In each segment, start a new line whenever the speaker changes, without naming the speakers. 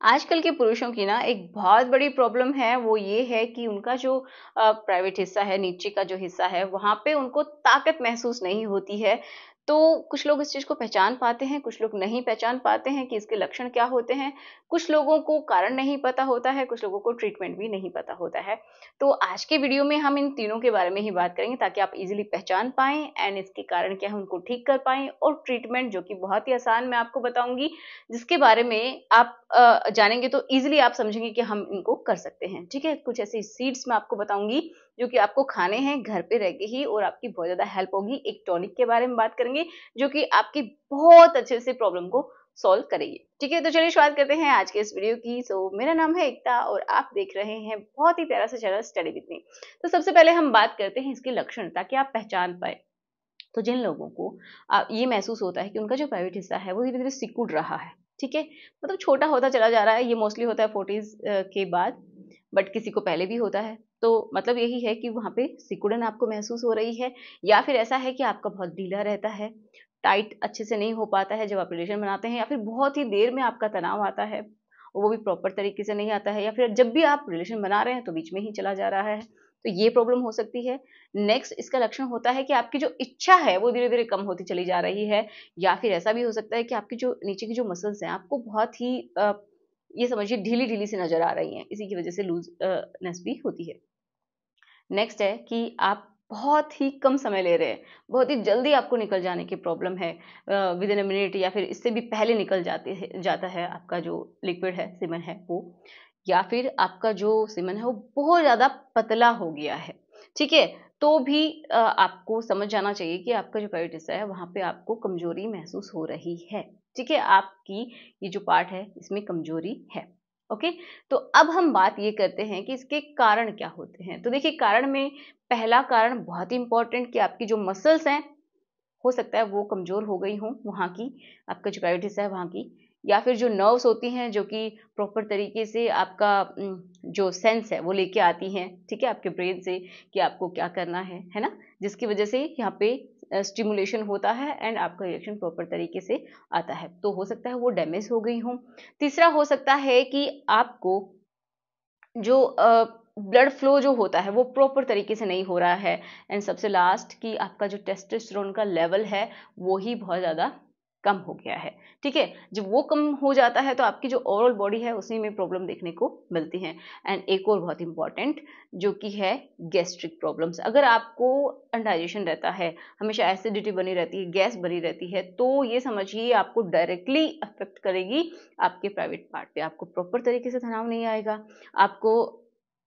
आजकल के पुरुषों की ना एक बहुत बड़ी प्रॉब्लम है, वो ये है कि उनका जो प्राइवेट हिस्सा है, नीचे का जो हिस्सा है, वहाँ पे उनको ताकत महसूस नहीं होती है। तो कुछ लोग इस चीज़ को पहचान पाते हैं, कुछ लोग नहीं पहचान पाते हैं कि इसके लक्षण क्या होते हैं। कुछ लोगों को कारण नहीं पता होता है, कुछ लोगों को ट्रीटमेंट भी नहीं पता होता है। तो आज के वीडियो में हम इन तीनों के बारे में ही बात करेंगे ताकि आप इज़िली पहचान पाएँ एंड इसके कारण क्या है उनको ठीक कर पाएँ, और ट्रीटमेंट जो कि बहुत ही आसान मैं आपको बताऊँगी, जिसके बारे में आप जानेंगे तो ईज़िली आप समझेंगे कि हम इनको कर सकते हैं, ठीक है? कुछ ऐसी सीड्स मैं आपको बताऊँगी जो कि आपको खाने हैं घर पे रह के ही, और आपकी बहुत ज़्यादा हेल्प होगी। एक टॉनिक के बारे में बात करेंगे जो कि आपकी बहुत अच्छे से प्रॉब्लम को सॉल्व करेगी, ठीक है? तो चलिए शुरुआत करते हैं आज के इस वीडियो की। मेरा नाम है एकता और आप देख रहे हैं बहुत ही प्यारा सा चैनल स्टडी विद मी। तो सबसे पहले हम बात करते हैं इसके लक्षण, ताकि आप पहचान पाएँ। तो जिन लोगों को ये महसूस होता है कि उनका जो प्राइवेट हिस्सा है वो धीरे-धीरे सिकुड़ रहा है, ठीक है? मतलब छोटा होता चला जा रहा है, ये मोस्टली होता है 40s के बाद, बट किसी को पहले भी होता है। तो मतलब यही है कि वहाँ पे सिकुड़न आपको महसूस हो रही है, या फिर ऐसा है कि आपका बहुत ढीला रहता है, टाइट अच्छे से नहीं हो पाता है जब आप रिलेशन बनाते हैं, या फिर बहुत ही देर में आपका तनाव आता है, और वो भी प्रॉपर तरीके से नहीं आता है, या फिर जब भी आप रिलेशन बना रहे हैं तो बीच में ही चला जा रहा है। तो ये प्रॉब्लम हो सकती है। नेक्स्ट इसका लक्षण होता है कि आपकी जो इच्छा है वो धीरे-धीरे कम होती चली जा रही है, या फिर ऐसा भी हो सकता है कि आपकी जो नीचे की जो मसल्स हैं आपको बहुत ही ये समझिए ढीली-ढीली सी नज़र आ रही हैं। इसी की वज़ह से लूज़ नेस भी होती है। नेक्स्ट है कि आप बहुत ही कम समय ले रहे हैं, बहुत ही जल्दी आपको निकल जाने की प्रॉब्लम है, विद इन अ मिनट या फिर इससे भी पहले निकल जाता है आपका जो लिक्विड है, सीमन है वो, या फिर आपका जो सीमन है वो बहुत ज़्यादा पतला हो गया है, ठीक है? तो भी आपको समझ जाना चाहिए कि आपका जो प्राइवेट हिस्सा है वहाँ पे आपको कमज़ोरी महसूस हो रही है, ठीक है? आपकी ये जो पार्ट है इसमें कमज़ोरी है, ओके? तो अब हम बात ये करते हैं कि इसके कारण क्या होते हैं। तो देखिए, कारण में पहला कारण बहुत ही इम्पोर्टेंट कि आपकी जो मसल्स हैं, हो सकता है वो कमज़ोर हो गई हों वहाँ की, आपका जो प्राइवेट हिस्सा है वहाँ की, या फिर जो नर्व्स होती हैं जो कि प्रॉपर तरीके से आपका जो सेंस है वो लेके आती हैं, ठीक है? आपके ब्रेन से कि आपको क्या करना है ना? जिसकी वजह से यहाँ पे स्टिमुलेशन होता है एंड आपका रिएक्शन प्रॉपर तरीके से आता है। तो हो सकता है वो डैमेज हो गई हों। तीसरा हो सकता है कि आपको जो ब्लड फ्लो जो होता है वो प्रॉपर तरीके से नहीं हो रहा है, एंड सबसे लास्ट कि आपका जो टेस्टोस्टेरोन का लेवल है वो ही बहुत ज़्यादा कम हो गया है, ठीक है? जब वो कम हो जाता है तो आपकी जो ओवरऑल बॉडी है उसी में प्रॉब्लम देखने को मिलती हैं। एंड एक और बहुत इंपॉर्टेंट जो कि है गैस्ट्रिक प्रॉब्लम्स। अगर आपको अनडाइजेशन रहता है, हमेशा एसिडिटी बनी रहती है, गैस बनी रहती है, तो ये समझिए आपको डायरेक्टली अफेक्ट करेगी आपके प्राइवेट पार्ट पे। आपको प्रॉपर तरीके से तनाव नहीं आएगा, आपको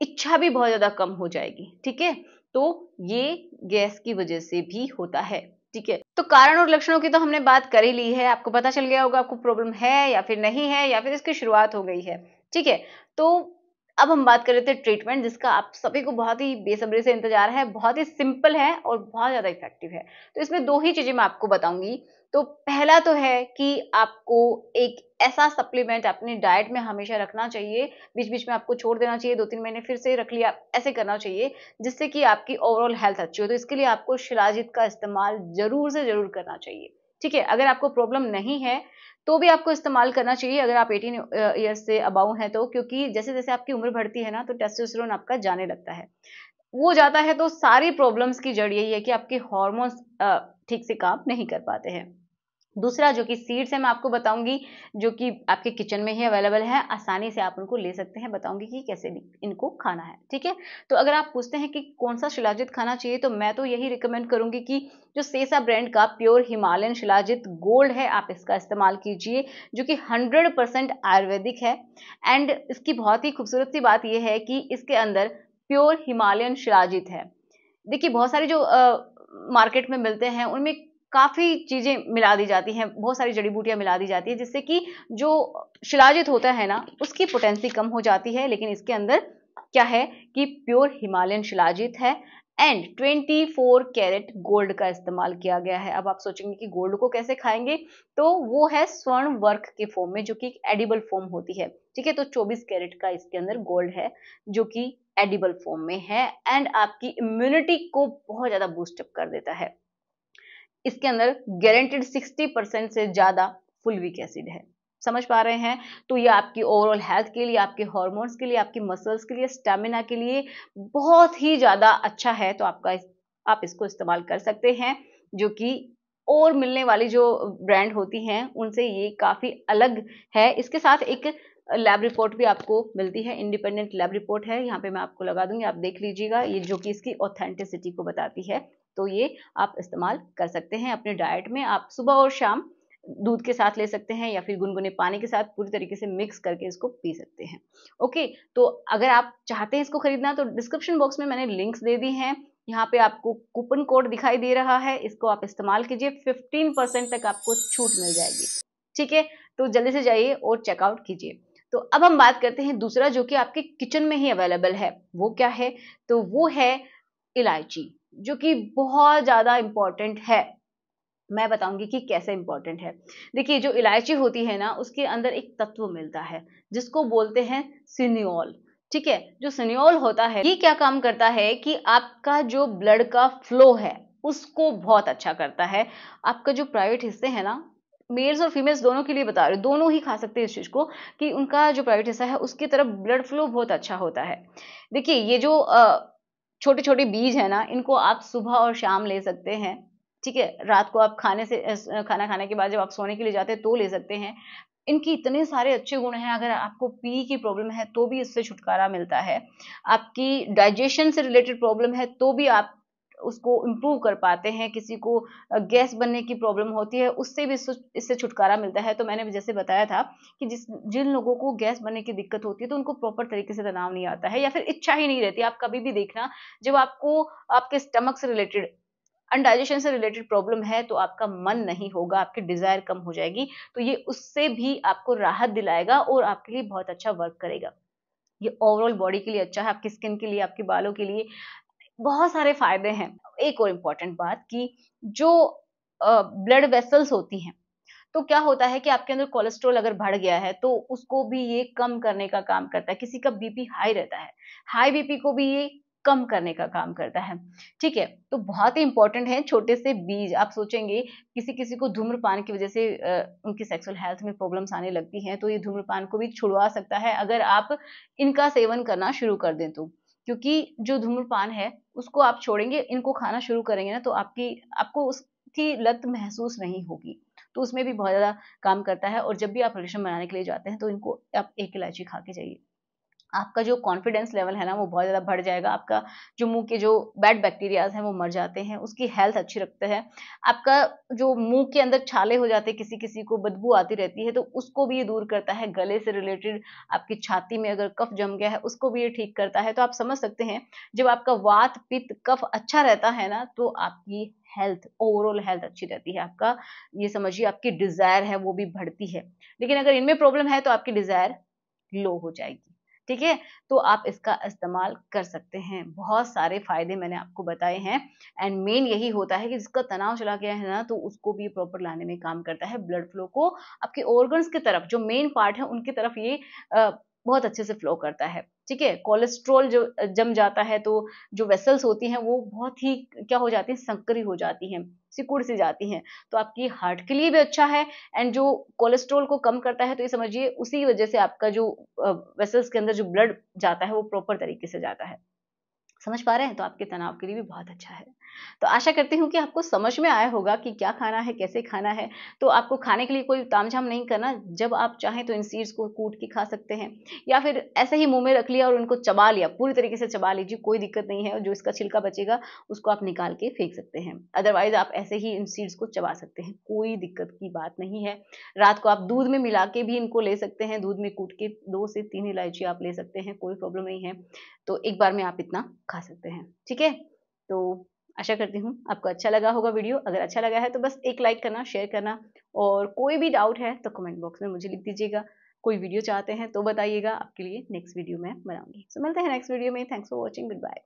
इच्छा भी बहुत ज़्यादा कम हो जाएगी, ठीक है? तो ये गैस की वजह से भी होता है, ठीक है? तो कारण और लक्षणों की तो हमने बात कर ही ली है, आपको पता चल गया होगा आपको प्रॉब्लम है या फिर नहीं है, या फिर इसकी शुरुआत हो गई है, ठीक है? तो अब हम बात कर रहे थे ट्रीटमेंट, जिसका आप सभी को बहुत ही बेसब्री से इंतज़ार है, बहुत ही सिंपल है और बहुत ज़्यादा इफ़ेक्टिव है। तो इसमें 2 ही चीज़ें मैं आपको बताऊँगी। तो पहला तो है कि आपको एक ऐसा सप्लीमेंट अपनी डाइट में हमेशा रखना चाहिए, बीच-बीच में आपको छोड़ देना चाहिए, 2-3 महीने फिर से रख लिया, ऐसे करना चाहिए, जिससे कि आपकी ओवरऑल हेल्थ अच्छी हो। तो इसके लिए आपको शिलाजीत का इस्तेमाल ज़रूर से ज़रूर करना चाहिए, ठीक है? अगर आपको प्रॉब्लम नहीं है, तो भी आपको इस्तेमाल करना चाहिए अगर आप 18 ईयर्स से अबव हैं तो, क्योंकि जैसे-जैसे आपकी उम्र बढ़ती है ना, तो टेस्टोस्टेरोन आपका जाने लगता है। वो जाता है तो सारी प्रॉब्लम्स की जड़ यही है कि आपके हार्मोन्स ठीक से काम नहीं कर पाते हैं। दूसरा जो कि सीड्स है मैं आपको बताऊँगी, जो कि आपके किचन में ही अवेलेबल है, आसानी से आप उनको ले सकते हैं, बताऊँगी कि कैसे इनको खाना है, ठीक है? तो अगर आप पूछते हैं कि कौन-सा शिलाजित खाना चाहिए, तो मैं तो यही रिकमेंड करूँगी कि जो सेसा ब्रांड का प्योर हिमालयन शिलाजित गोल्ड है, आप इसका इस्तेमाल कीजिए, जो कि 100% आयुर्वेदिक है। एंड इसकी बहुत ही खूबसूरत सी बात ये है कि इसके अंदर प्योर हिमालयन शिलाजित है। देखिए, बहुत सारे जो मार्केट में मिलते हैं, उनमें काफ़ी चीज़ें मिला दी जाती हैं, बहुत सारी जड़ी-बूटियाँ मिला दी जाती हैं, जिससे कि जो शिलाजित होता है ना, उसकी पोटेंसी कम हो जाती है। लेकिन इसके अंदर क्या है कि प्योर हिमालयन शिलाजित है एंड 24 कैरेट गोल्ड का इस्तेमाल किया गया है। अब आप सोचेंगे कि गोल्ड को कैसे खाएँगे? तो वो है स्वर्ण वर्क के फॉर्म में, जो कि एक एडिबल फॉर्म होती है, ठीक है? तो 24 कैरेट का इसके अंदर गोल्ड है, जो कि एडिबल फॉर्म में है एंड आपकी इम्यूनिटी को बहुत ज़्यादा बूस्ट अप कर देता है। इसके अंदर गारंटीड 60% से ज़्यादा फुल्विक एसिड है। समझ पा रहे हैं? तो ये आपकी ओवरऑल हेल्थ के लिए, आपके हार्मोन्स के लिए, आपकी मसल्स के लिए, स्टैमिना के लिए बहुत ही ज़्यादा अच्छा है। तो आप इसको इस्तेमाल कर सकते हैं, जो कि और मिलने वाली जो ब्रांड होती हैं, उनसे ये काफ़ी अलग है। इसके साथ एक लैब रिपोर्ट भी आपको मिलती है, इंडिपेंडेंट लैब रिपोर्ट है, यहाँ पे मैं आपको लगा दूँगी, आप देख लीजिएगा, ये जो कि इसकी ऑथेंटिसिटी को बताती है। तो ये आप इस्तेमाल कर सकते हैं अपने डाइट में। आप सुबह और शाम दूध के साथ ले सकते हैं या फिर गुनगुने पानी के साथ पूरी तरीके से मिक्स करके इसको पी सकते हैं। ओके, तो अगर आप चाहते हैं इसको खरीदना तो डिस्क्रिप्शन बॉक्स में मैंने लिंक्स दे दी हैं। यहाँ पे आपको कूपन कोड दिखाई दे रहा है, इसको आप इस्तेमाल कीजिए, 15% तक आपको छूट मिल जाएगी। ठीक है, तो जल्दी से जाइए और चेकआउट कीजिए। तो अब हम बात करते हैं दूसरा, जो कि आपके किचन में ही अवेलेबल है। वो क्या है? तो वो है इलायची, जो कि बहुत ज़्यादा इम्पोर्टेंट है। मैं बताऊंगी कि कैसे इंपॉर्टेंट है। देखिए, जो इलायची होती है ना, उसके अंदर एक तत्व मिलता है जिसको बोलते हैं सिनियोल। ठीक है, जो सिनियोल होता है, ये क्या काम करता है कि आपका जो ब्लड का फ्लो है उसको बहुत अच्छा करता है। आपका जो प्राइवेट हिस्से है ना, मेल्स और फीमेल्स दोनों के लिए बता रही हूँ, दोनों ही खा सकते हैं इस चीज को, कि उनका जो प्राइवेट हिस्सा है उसकी तरफ ब्लड फ्लो बहुत अच्छा होता है। देखिए, ये जो छोटे छोटे बीज है ना, इनको आप सुबह और शाम ले सकते हैं। ठीक है, रात को आप खाना खाने के बाद जब आप सोने के लिए जाते हैं तो ले सकते हैं। इनके इतने सारे अच्छे गुण हैं, अगर आपको पी की प्रॉब्लम है तो भी इससे छुटकारा मिलता है। आपकी डाइजेशन से रिलेटेड प्रॉब्लम है तो भी आप उसको इम्प्रूव कर पाते हैं। किसी को गैस बनने की प्रॉब्लम होती है, उससे भी इससे छुटकारा मिलता है। तो मैंने भी जैसे बताया था कि जिन लोगों को गैस बनने की दिक्कत होती है, तो उनको प्रॉपर तरीके से तनाव नहीं आता है या फिर इच्छा ही नहीं रहती। आप कभी भी देखना, जब आपको आपके स्टमक से रिलेटेड, अनडाइजेशन से रिलेटेड प्रॉब्लम है, तो आपका मन नहीं होगा, आपकी डिजायर कम हो जाएगी। तो ये उससे भी आपको राहत दिलाएगा और आपके लिए बहुत अच्छा वर्क करेगा। ये ओवरऑल बॉडी के लिए अच्छा है, आपकी स्किन के लिए, आपके बालों के लिए बहुत सारे फायदे हैं। एक और इम्पोर्टेंट बात, कि जो ब्लड वेसल्स होती हैं, तो क्या होता है कि आपके अंदर कोलेस्ट्रॉल अगर बढ़ गया है तो उसको भी ये कम करने का काम करता है। किसी का बीपी हाई रहता है, हाई बीपी को भी ये कम करने का काम करता है। ठीक है, तो बहुत ही इंपॉर्टेंट है। छोटे से बीज, आप सोचेंगे किसी किसी को धूम्रपान की वजह से उनकी सेक्सुअल हेल्थ में प्रॉब्लम्स आने लगती हैं, तो ये धूम्रपान को भी छुड़वा सकता है अगर आप इनका सेवन करना शुरू कर दें तो। क्योंकि जो धूम्रपान है उसको आप छोड़ेंगे, इनको खाना शुरू करेंगे ना, तो आपको उसकी लत महसूस नहीं होगी। तो उसमें भी बहुत ज़्यादा काम करता है। और जब भी आप रिलेशन बनाने के लिए जाते हैं तो इनको आप एक इलायची खा के जाइए। आपका जो कॉन्फिडेंस लेवल है ना, वो बहुत ज़्यादा बढ़ जाएगा। आपका जो मुँह के जो बैड बैक्टीरियाज़ हैं वो मर जाते हैं, उसकी हेल्थ अच्छी रखता है। आपका जो मुँह के अंदर छाले हो जाते हैं, किसी-किसी को बदबू आती रहती है, तो उसको भी ये दूर करता है। गले से रिलेटेड आपकी छाती में अगर कफ जम गया है, उसको भी ये ठीक करता है। तो आप समझ सकते हैं, जब आपका वात, पित्त, कफ अच्छा रहता है ना, तो आपकी हेल्थ, ओवरऑल हेल्थ अच्छी रहती है। आपका ये समझिए, आपकी डिज़ायर है वो भी बढ़ती है। लेकिन अगर इनमें प्रॉब्लम है तो आपकी डिज़ायर लो हो जाएगी। ठीक है? तो आप इसका इस्तेमाल कर सकते हैं। बहुत सारे फ़ायदे मैंने आपको बताए हैं। एंड मेन यही होता है कि जिसका तनाव चला गया है ना, तो उसको भी प्रॉपर लाने में काम करता है। ब्लड फ्लो को आपके ऑर्गन्स की तरफ, जो मेन पार्ट है उनकी तरफ ये बहुत अच्छे से फ्लो करता है। ठीक है? कोलेस्ट्रॉल जो जम जाता है, तो जो वेसल्स होती हैं वो बहुत ही क्या हो जाती हैं, संकरी हो जाती हैं, सिकुड़-सी जाती हैं। तो आपकी हार्ट के लिए भी अच्छा है। एंड जो कोलेस्ट्रॉल को कम करता है, तो ये समझिए उसी वजह से आपका जो वेसल्स के अंदर जो ब्लड जाता है वो प्रॉपर तरीके से जाता है। समझ पा रहे हैं? तो आपके तनाव के लिए भी बहुत अच्छा है। तो आशा करती हूँ कि आपको समझ में आया होगा कि क्या खाना है, कैसे खाना है। तो आपको खाने के लिए कोई तामझाम नहीं करना। जब आप चाहें तो इन सीड्स को कूट के खा सकते हैं, या फिर ऐसे ही मुँह में रख लिया और उनको चबा लिया, पूरी तरीके से चबा लीजिए, कोई दिक्कत नहीं है। जो इसका छिलका बचेगा उसको आप निकाल के फेंक सकते हैं। अदरवाइज़ आप ऐसे ही इन सीड्स को चबा सकते हैं, कोई दिक्कत की बात नहीं है। रात को आप दूध में मिला के भी इनको ले सकते हैं, दूध में कूट के 2 से 3 इलायची आप ले सकते हैं, कोई प्रॉब्लम नहीं है। तो एक बार में आप इतना खा सकते हैं, ठीक है? तो आशा करती हूँ आपको अच्छा लगा होगा वीडियो। अगर अच्छा लगा है तो बस एक लाइक करना, शेयर करना, और कोई भी डाउट है तो कमेंट बॉक्स में मुझे लिख दीजिएगा। कोई वीडियो चाहते हैं तो बताइएगा, आपके लिए नेक्स्ट वीडियो मैं बनाऊँगी। सो मिलते हैं नेक्स्ट वीडियो में। Thanks for watching, good bye.